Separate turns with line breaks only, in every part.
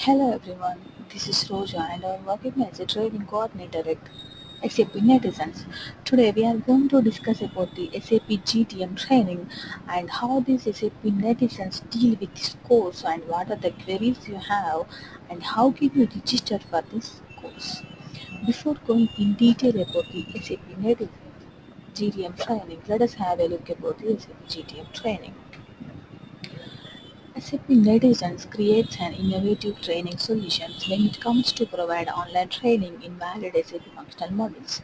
Hello everyone, this is Roja and I'm working as a training coordinator at SAP Netizens. Today we are going to discuss about the SAP GTM training and how these SAP Netizens deal with this course and what are the queries you have and how can you register for this course. Before going in detail about the SAP Netizens GTM training, let us have a look about the SAP GTM training. SAP Netizens creates an innovative training solutions when it comes to provide online training in valid SAP functional models.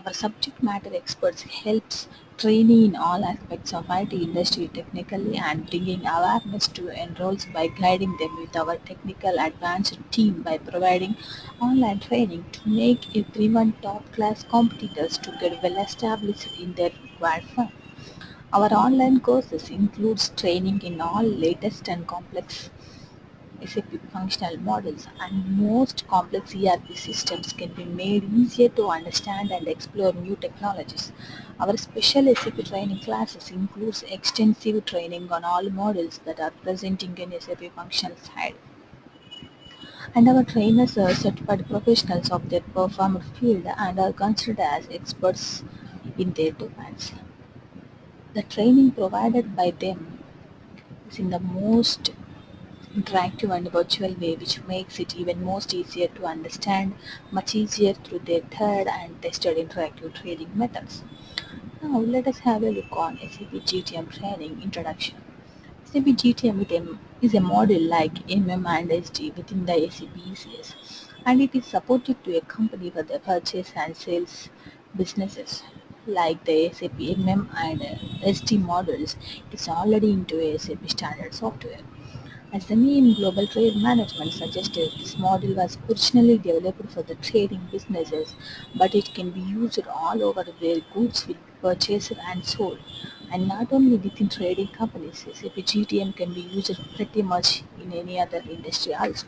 Our subject matter experts helps trainee in all aspects of IT industry technically and bringing awareness to enrolls by guiding them with our technical advanced team by providing online training to make everyone top class competitors to get well established in their required firm. Our online courses includes training in all latest and complex SAP functional models, and most complex ERP systems can be made easier to understand and explore new technologies. Our special SAP training classes includes extensive training on all models that are presenting in SAP functional side. And our trainers are certified professionals of their performed field and are considered as experts in their domains. The training provided by them is in the most interactive and virtual way, which makes it even most easier to understand, much easier through their third and tested interactive training methods. Now let us have a look on SAP GTM training introduction. SAP GTM is a module like MM and SD within the SAP ECS, and it is supported to accompany for the purchase and sales businesses. Like the SAP MM and SD models, it is already into SAP standard software. As the main global trade management suggested, this model was originally developed for the trading businesses, but it can be used all over where goods will be purchased and sold. And not only within trading companies, SAP GTM can be used pretty much in any other industry also.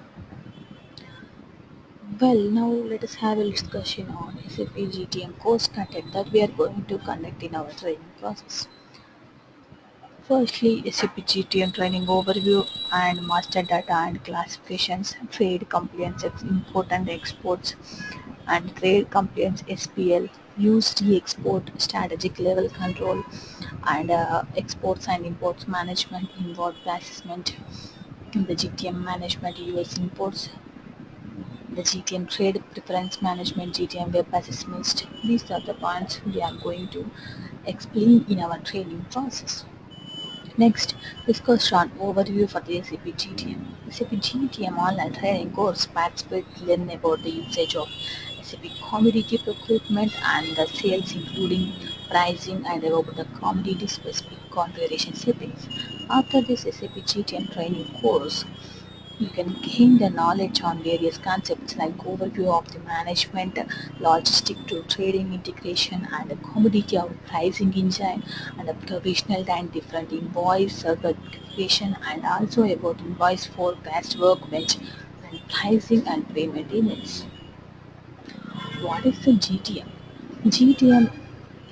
Well, now let us have a discussion on SAP GTM course content that we are going to conduct in our training process. Firstly, SAP GTM training overview and master data and classifications, trade compliance, import and exports, and trade compliance SPL, USD export, strategic level control, and exports and imports management, inward assessment, the GTM management, US imports, the GTM trade preference management, GTM web assessments. These are the points we are going to explain in our training process. Next, discussion overview for the SAP GTM. SAP GTM online training course participants learn about the usage of SAP commodity procurement and the sales including pricing and about the commodity specific configuration settings. After this SAP GTM training course, you can gain the knowledge on various concepts like overview of the management, logistic to trading integration, and a commodity of pricing engine, and a provisional and different invoice certification, and also about invoice forecast workbench and pricing and payment emails. What is the GTM? GTM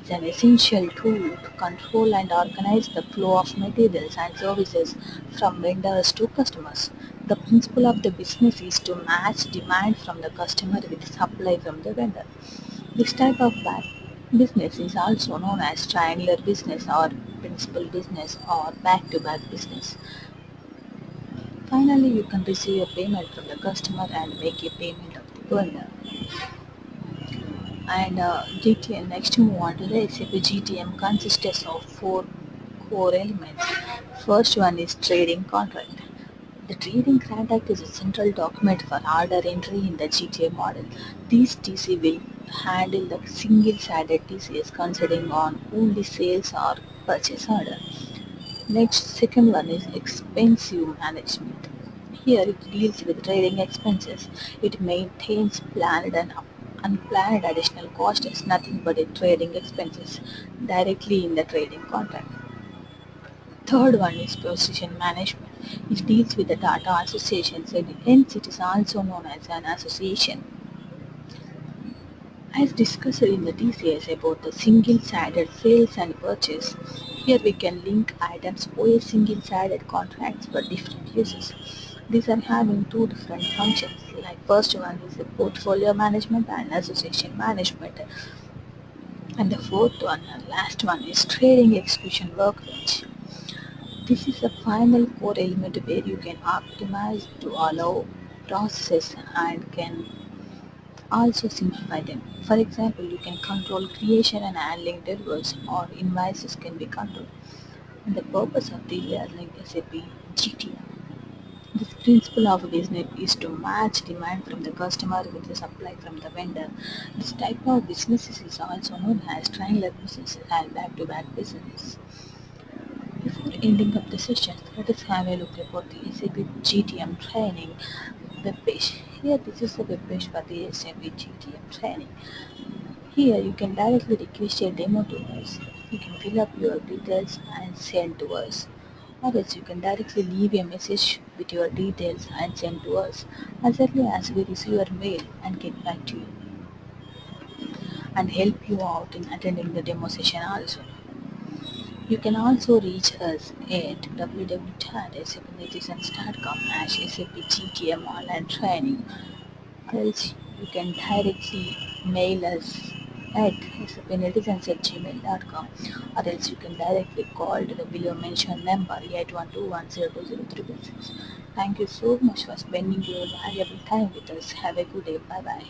is an essential tool to control and organize the flow of materials and services from vendors to customers. The principle of the business is to match demand from the customer with supply from the vendor. This type of business is also known as triangular business or principal business or back-to-back business. Finally, you can receive a payment from the customer and make a payment of the vendor. And GTM, next move on to the SAP GTM consists of four core elements. First one is trading contract. The trading contract is a central document for order entry in the GTM model. This TC will handle the single-sided TCS considering on only sales or purchase order. Next, second one is expensive management. Here it deals with trading expenses. It maintains planned and unplanned additional cost as nothing but a trading expenses directly in the trading contract. Third one is position management. It deals with the data associations and hence it is also known as an association. As discussed in the TCS about the single-sided sales and purchase, here we can link items for a single-sided contracts for different uses. These are having two different functions. Like first one is the portfolio management and association management, and the fourth one and last one is trading execution workbench. This is the final core element where you can optimize to allow processes and can also simplify them. For example, you can control creation and handling delivers or invoices can be controlled. And the purpose of these are like SAP GTM. This principle of business is to match demand from the customer with the supply from the vendor. This type of businesses is also known as triangular business and back-to-back business. Before ending up the session, let us have a look about the SAP GTM training web page. Here, this is the web page for the SAP GTM training. Here, you can directly request a demo to us. You can fill up your details and send to us. Or else you can directly leave a message with your details and send to us as early as we receive your mail and get back to you and help you out in attending the demo session also. You can also reach us at www.sapnetizens.com as SAP online training. Else you can directly mail us at sapnetizens@gmail.com, or else you can directly call to the below mentioned number 8121020366. Thank you so much for spending your valuable time with us. Have a good day. Bye bye.